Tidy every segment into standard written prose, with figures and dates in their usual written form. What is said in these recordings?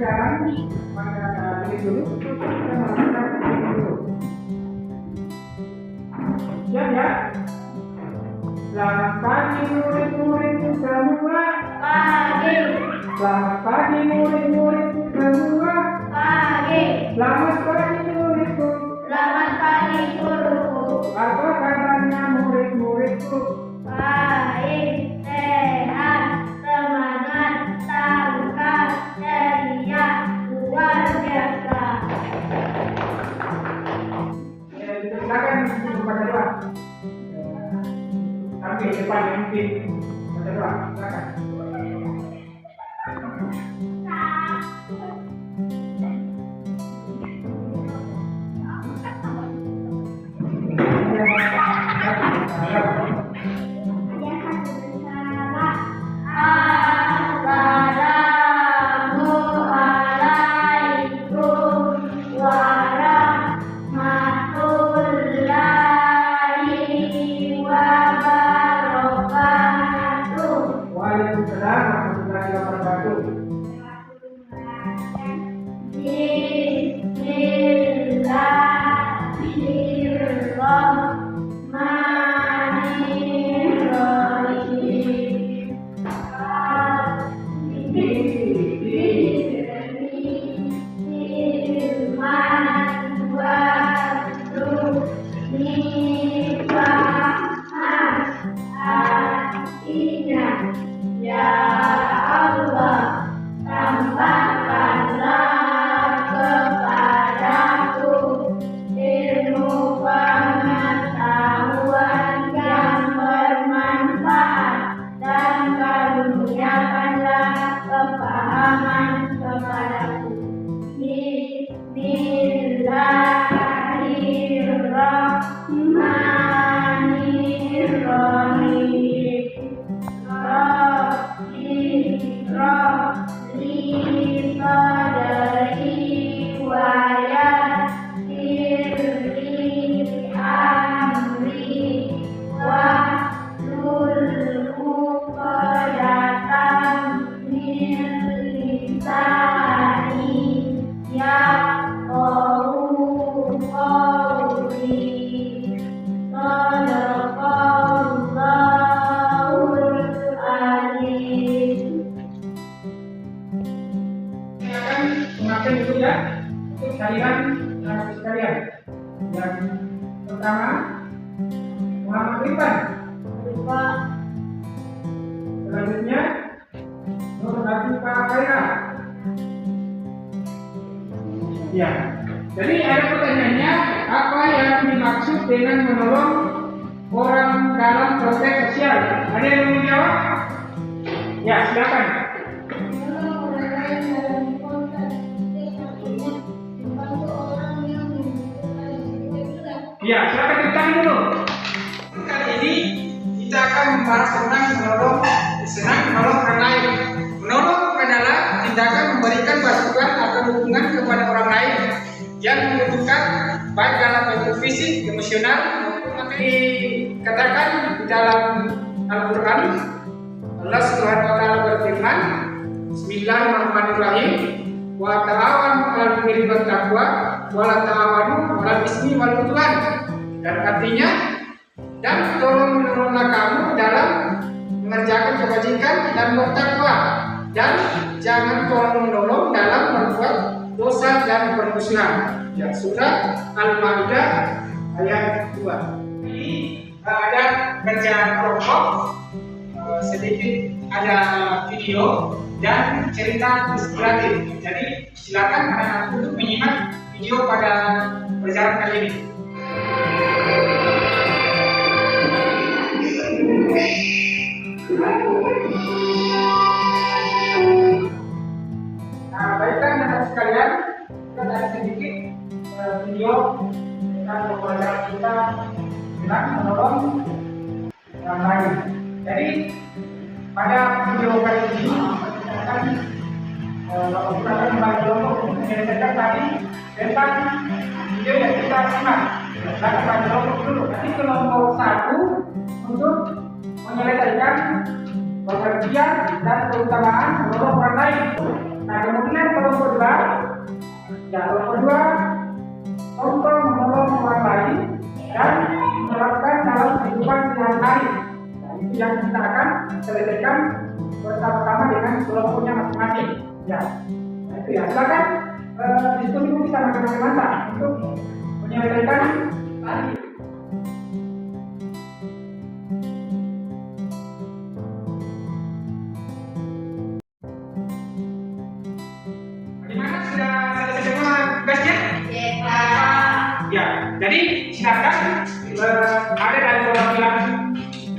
jalan pada ini dulu. Kita melakukan ini dulu. Siap ya? Selamat pagi murid-murid semua. Pagi. Selamat pagi murid-murid semua. Pagi. Selamat pagi muridku. Selamat pagi guruku. Apa kabarnya murid-muridku? Baik, sehat, semangat, tangkas, ceria, luar biasa. Silakan baca doa. Ambil depan mungkin baca doa. Silakan. Assalamualaikum warahmatullahi wabarakatuh. Waalaikumsalam warahmatullahi wabarakatuh. Ya Allah, tambahkanlah kepadaku ilmu pengetahuan yang bermanfaat dan karuniakanlah kepahaman kepadaku. Bismillahirrahmanirrahim. Mengakhiri itu ya untuk kalian sekalian. Yang pertama Muhammad Rifan. Selanjutnya Nur Latifah Khaira. Ya. Jadi ada pertanyaannya, apa yang dimaksud dengan menolong orang dalam proses sosial? Ada yang mau menjawab? Ya, silakan. Ya, silakan ditanya dulu. Kali ini kita akan membahas tentang menolong orang lain. Menolong adalah tindakan memberikan bantuan atau dukungan kepada orang lain yang membutuhkan, baik dalam bentuk fisik, emosional, maupun dikatakan di dalam Al-Quran. Allah Subhanahu wa Ta'ala berfirman, Bismillahirrahmanirrahim. Wa ta'awanu 'alal birri wat taqwa wa la ta'awanu 'alal ismi wal 'udwan. Dan artinya, dan tolong menolonglah kamu dalam mengerjakan kebajikan dan bertakwa, dan jangan tolong menolong dalam berbuat dosa dan permusuhan. Ya, surah Al-Maidah ayat 2. Ini ada kerjaan kelompok, sedikit ada video dan cerita inspiratif. Jadi silakan anak-anak untuk menyimak video pada pelajaran kali ini. Nah, baiklah anak-anak sekalian, kita ada sedikit video tentang pelajaran kita tentang menolong orang lain. Jadi pada video kali ini kita akan membagi kelompok menyelesaikan tadi tentang video yang kita simak. Kita bagi kelompok dulu. Nanti kelompok 1 untuk menyelesaikan pengertian dan keutamaan menolong orang lain. Nah, kemudian kelompok 2, ya kelompok 2 contoh menolong orang lain dan menerapkan dalam kehidupan sehari-hari. Nah, itu yang kita akan selesaikan bersama-sama dengan kelompoknya masing-masing. Ya, nah, itu ya. Silakan diskusi sama teman-teman untuk menyelesaikan tadi. Bagaimana, sudah selesai semua tugasnya? Ya, jadi silakan ada dari perwakilan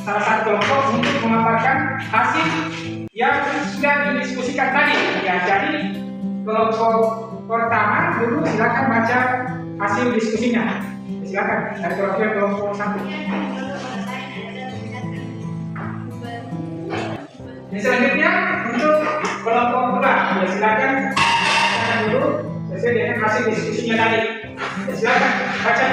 salah satu kelompok untuk memaparkan hasil yang sudah didiskusikan tadi. Ya, jadi kelompok pertama dulu silakan baca hasil diskusinya. Silakan dari perwakilan kelompok 1. Selanjutnya untuk kelompok 2, ya silakan baca dulu sesuai dengan hasil diskusinya tadi. Ya, silakan baca.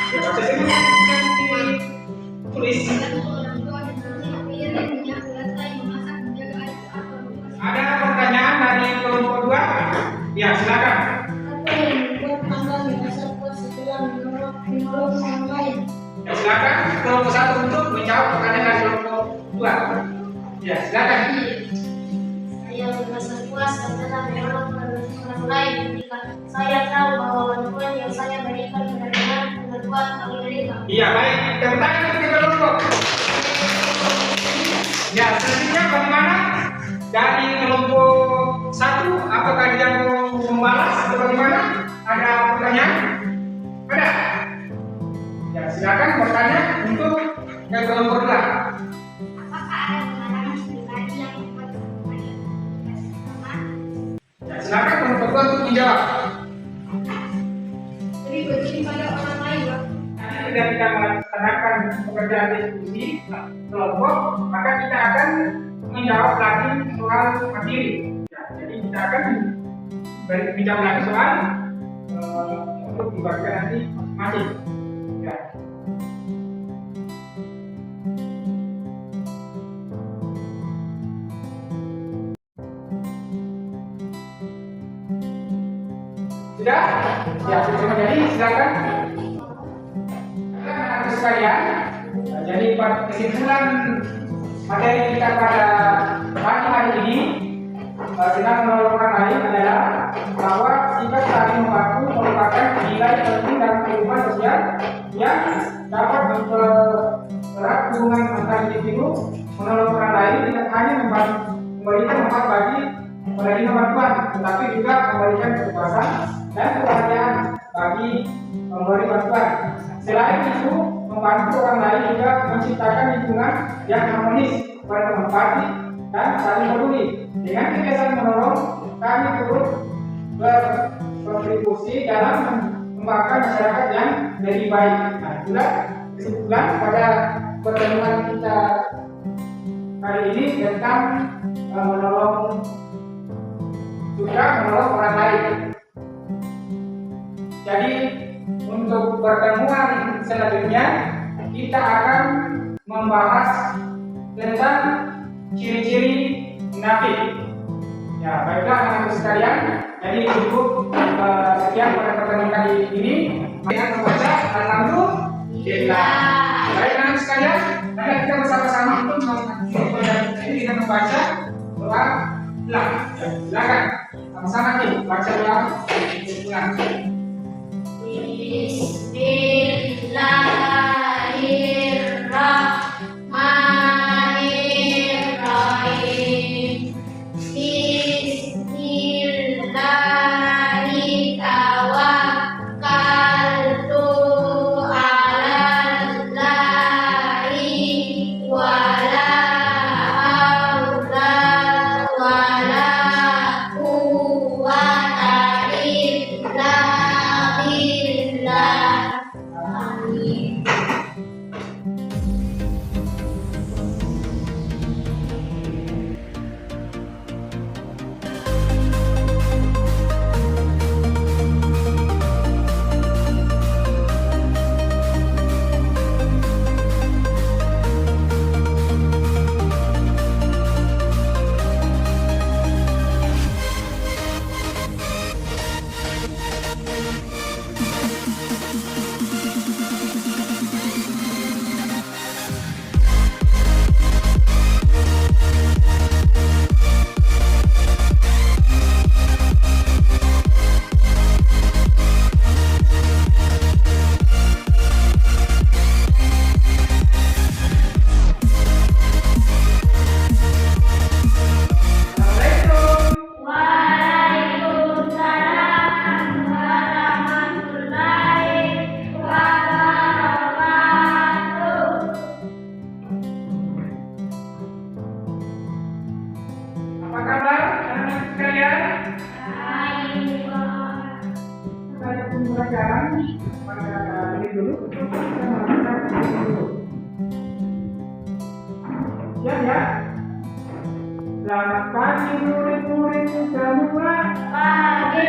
Ya, baca semua. Tulis. Ada pertanyaan dari kelompok 2? Ya, silakan. Ya, silakan kelompok 1 untuk menjawab pertanyaan dari kelompok 2. Ya, silakan. Saya merasa puas dalam menolong orang lain ketika saya tahu bahwa bantuan yang saya berikan benar-benar bermanfaat bagi mereka. Iya, baik. Tepuk tangan untuk kelompok. Ya, selanjutnya bagaimana? Dari kelompok 1, apakah dia mau membalas atau bagaimana? Ada pertanyaan? Ada? Ya, silakan bertanya untuk kelompok 2. Apakah ada pengalaman pribadi yang membuat saya Ya, silakan kelompok 2 untuk menjawab. lebih berjudi pada orang lain, Pak? Nanti sudah kita melaksanakan pekerjaan diskusi kelompok, maka kita akan menjawab lagi soal materi. Ya, jadi kita akan menjawab lagi soal untuk dibagikan nanti masing-masing. Ya. Sudah? Ya, sudah. Jadi silakan. Anak-anak sekalian, jadi kesimpulan materi kita pada pagi hari ini tentang menolong orang lain adalah bahwa sikap saling membantu merupakan nilai penting dalam kehidupan sosial yang dapat mempererat hubungan antar individu. Menolong orang lain tidak hanya memberikan manfaat bagi penerima bantuan, tetapi juga memberikan kepuasan dan kebahagiaan bagi pemberi bantuan. Selain itu, membantu orang lain juga menciptakan lingkungan yang harmonis, berempati, dan saling peduli. Dengan kebiasaan menolong, kami turut berkontribusi dalam mengembangkan masyarakat yang lebih baik. Nah, itulah kesimpulan pada pertemuan kita kali ini tentang menolong orang lain. Jadi untuk pertemuan selanjutnya kita akan membahas tentang ciri-ciri munafik. Ya, baiklah anak-anak sekalian. Jadi cukup sekian pada pertemuan kali ini. Dengan membaca Alhamdulillah. Baik anak-anak sekalian, mari kita bersama-sama untuk ini dengan membaca doa ulang. Silakan sama-sama nih baca ulang. Bismillahirrahmanirrahim. Bismillahi tawakkaltu 'alallahi wa la haula wa la quwwata illa billah. sekarang pada ini dulu kita melakukan ini dulu. Siap ya? Selamat pagi murid-muridku semua. Pagi.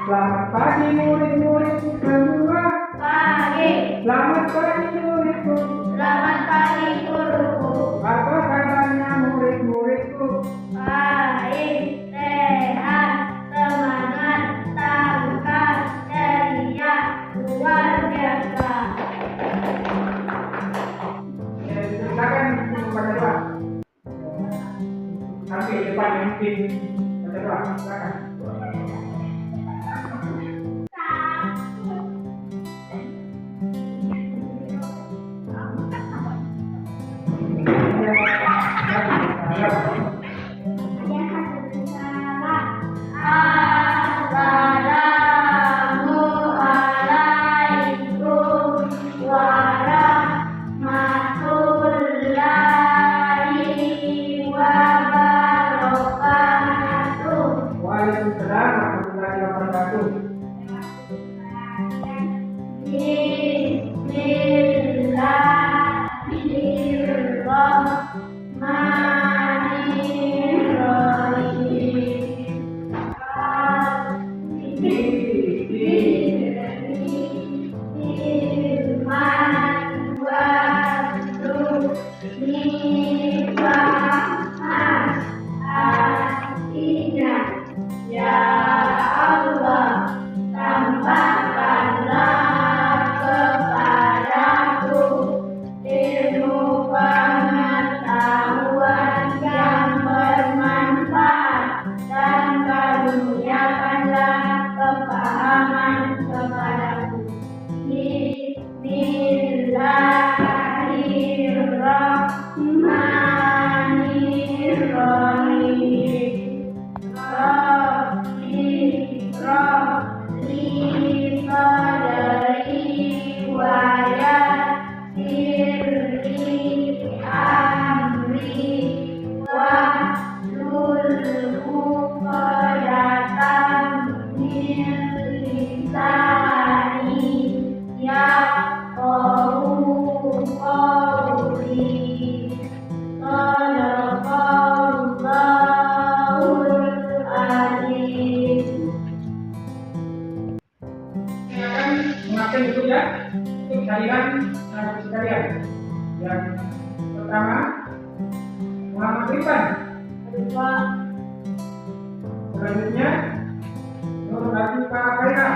Selamat pagi murid-muridku semua. Pagi. Selamat pagi muridku. Selamat pagi guruku. Apa kabarnya murid-muridku? Baik, sehat, semangat, tangkas, ceria, luar biasa. Silakan membaca doa. Sampai depan mungkin baca doa. Silakan. Assalamualaikum warahmatullahi wabarakatuh. Waalaikumsalam warahmatullahi wabarakatuh. Ya Allah, tambahkanlah kepadaku ilmu pengetahuan yang bermanfaat dan karuniakanlah kepahaman kepadaku. Bismillahirrahmanirrahim. Mengakhiri itu ya untuk kalian sekalian. Yang pertama Muhammad Rifan. Selanjutnya Nur Latifah Khaira.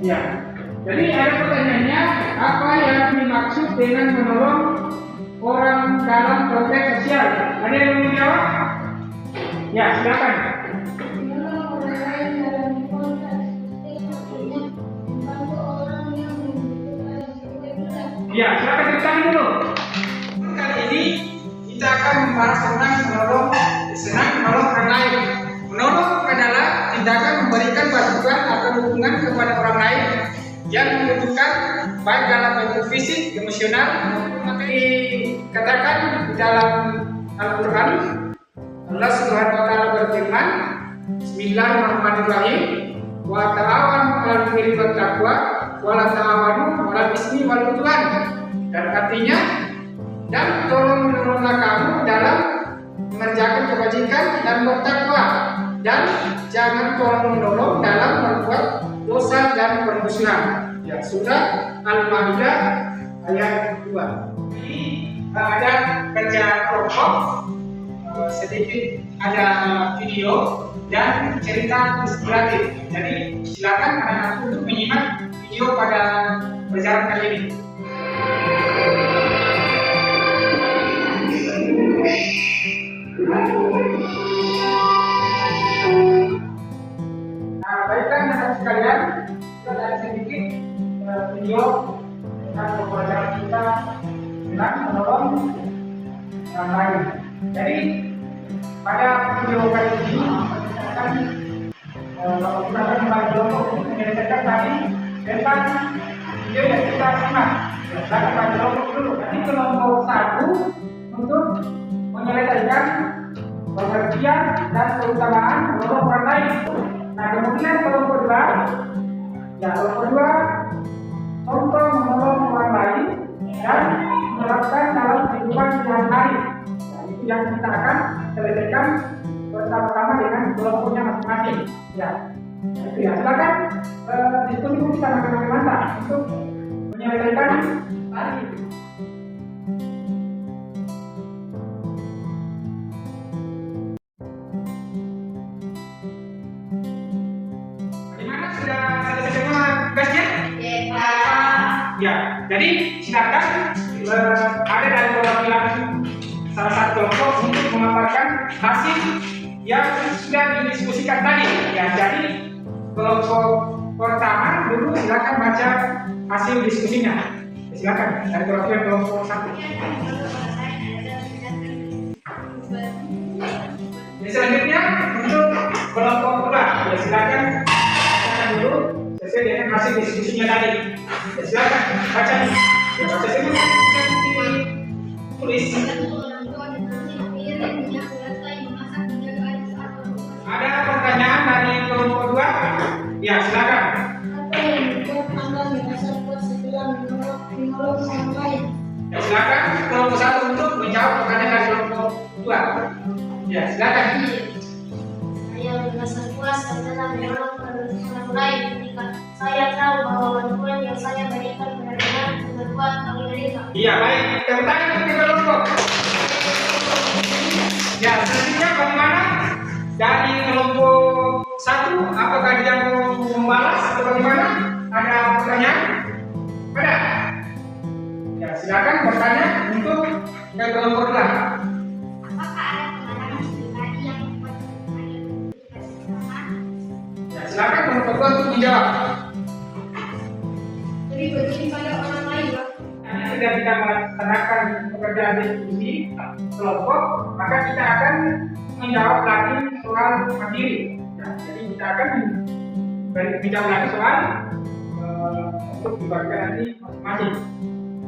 Ya. Jadi ada pertanyaannya, apa yang dimaksud dengan menolong orang dalam konteks sosial? Ada yang mau menjawab? Ya, silakan. Ya, silakan ceritakan dulu. Kali ini kita akan membahas tentang senang menolong orang lain. Menolong adalah tindakan memberikan bantuan atau dukungan kepada orang lain yang membutuhkan, baik dalam bentuk fisik, emosional. Dikatakan di dalam Al-Quran, Allah Subhanahu wa Ta'ala berfirman, Bismillahirrahmanirrahim, wa ta'awanu 'alal birri wat taqwa wa la ta'awanu 'alal ismi wal 'udwan. Dan artinya, dan tolong menolonglah kamu dalam mengerjakan kebajikan dan bertakwa, dan jangan tolong menolong dalam berbuat dosa dan permusuhan. Ya, surah Al-Maidah ayat 2. Ini ada kerja kelompok, sedikit ada video dan cerita inspiratif. Jadi silakan anak-anak untuk menyimak video pada pelajaran kali ini. Nah, baiklah anak-anak sekalian, kita ada sedikit video tentang pelajaran kita tentang menolong orang lain. Jadi pada video kali ini kita akan menyelesaikan tadi tentang video yang kita simak. Kita bagi kelompok dulu. Nanti kelompok 1 untuk menyelesaikan pengertian dan keutamaan menolong orang lain. Nah, Nah, kemudian kelompok 2, ya kelompok 2 contoh menolong orang lain dan menerapkan dalam kehidupan sehari-hari. Nah, itu yang kita akan selesaikan bersama-sama dengan kelompoknya masing-masing. Ya, nah, itu ya. Silakan diskusi kita masing-masing untuk menyelesaikan tadi. Bagaimana, sudah selesai semua tugasnya? Ya, jadi silakan ada dari perwakilan salah satu kelompok untuk memaparkan hasil yang sudah didiskusikan tadi. Ya, jadi kelompok pertama dulu silakan baca hasil diskusinya. Silakan dari perwakilan kelompok 1. Selanjutnya untuk kelompok 2, ya silakan bacakan dulu sesuai dengan hasil diskusinya tadi. Ya, silakan baca. Ya, baca semua. Tulis. Ada pertanyaan dari kelompok 2? Ya, silakan. Apa yang membuat Anda merasa puas setelah menolong orang lain? Ya, silakan kelompok 1 untuk menjawab pertanyaan dari kelompok 2. Ya, silakan. Saya merasa puas setelah menolong orang lain ketika saya tahu bahwa bantuan yang saya berikan benar-benar berbuat kami menerima. Iya, baik. Tepuk tangan untuk kelompok. Ya, selanjutnya bagaimana? Dari kelompok 1, apakah dia mau membalas atau bagaimana? Ada pertanyaan? Ada? Ya, silakan bertanya untuk kelompok 2. Apakah ada pengalaman pribadi yang membuat Anda bertugas bersama? Ya, silakan kelompok 2 untuk menjawab. Lebih begini pada orang lain, Pak. Jika kita melaksanakan pekerjaan diskusi kelompok, maka kita akan menjawab lagi soal mandiri. Nah, jadi kita akan menjawab lagi soal untuk dibagikan nanti masing-masing.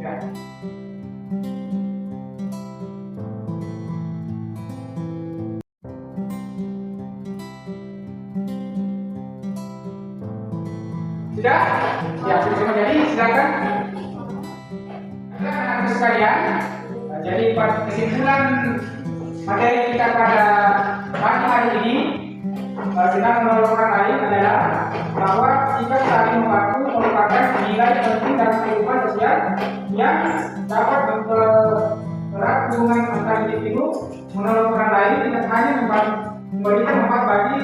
Ya. Sudah? Ya, sudah. Jadi silakan. Anak-anak sekalian, jadi kesimpulan materi kita pada pagi hari ini tentang menolong orang lain adalah bahwa sikap saling membantu merupakan nilai penting dalam kehidupan sosial yang dapat mempererat hubungan antar individu. Menolong orang lain tidak hanya memberikan manfaat bagi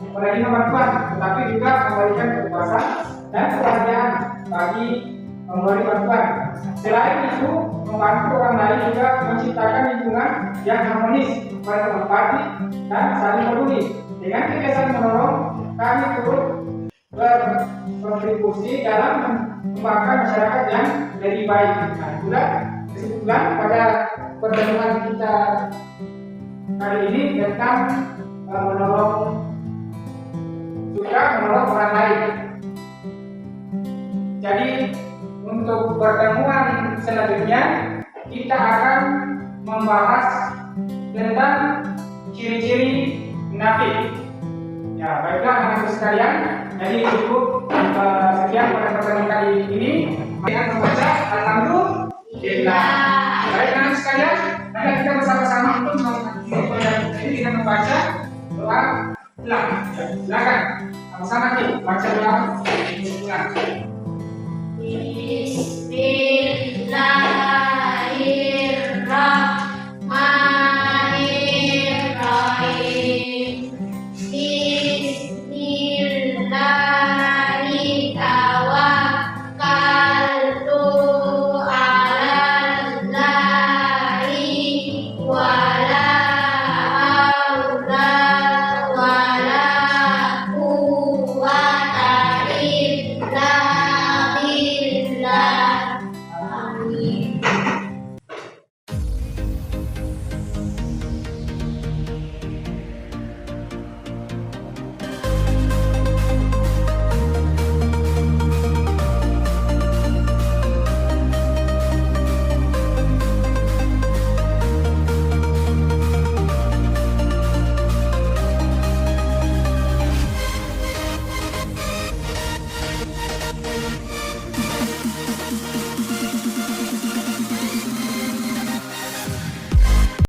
penerima bantuan, tetapi juga memberikan kebebasan dan kebahagiaan bagi memberi bantuan. Selain itu, membantu orang lain juga menciptakan lingkungan yang harmonis, berempati dan saling peduli. Dengan kegiatan menolong, kami turut berkontribusi dalam mengembangkan masyarakat yang lebih baik. Nah, itulah kesimpulan pada pertemuan kita kali ini tentang menolong orang lain. Jadi untuk pertemuan selanjutnya kita akan membahas tentang ciri-ciri munafik. Ya, baiklah anak-anak sekalian, jadi cukup sekian pada pertemuan kali ini. Dengan membaca Alhamdulillah. Baik anak sekalian, nanti kita bersama-sama untuk dengan membaca doa ulang. Silakan sama-sama kita baca ulang. Bismillah.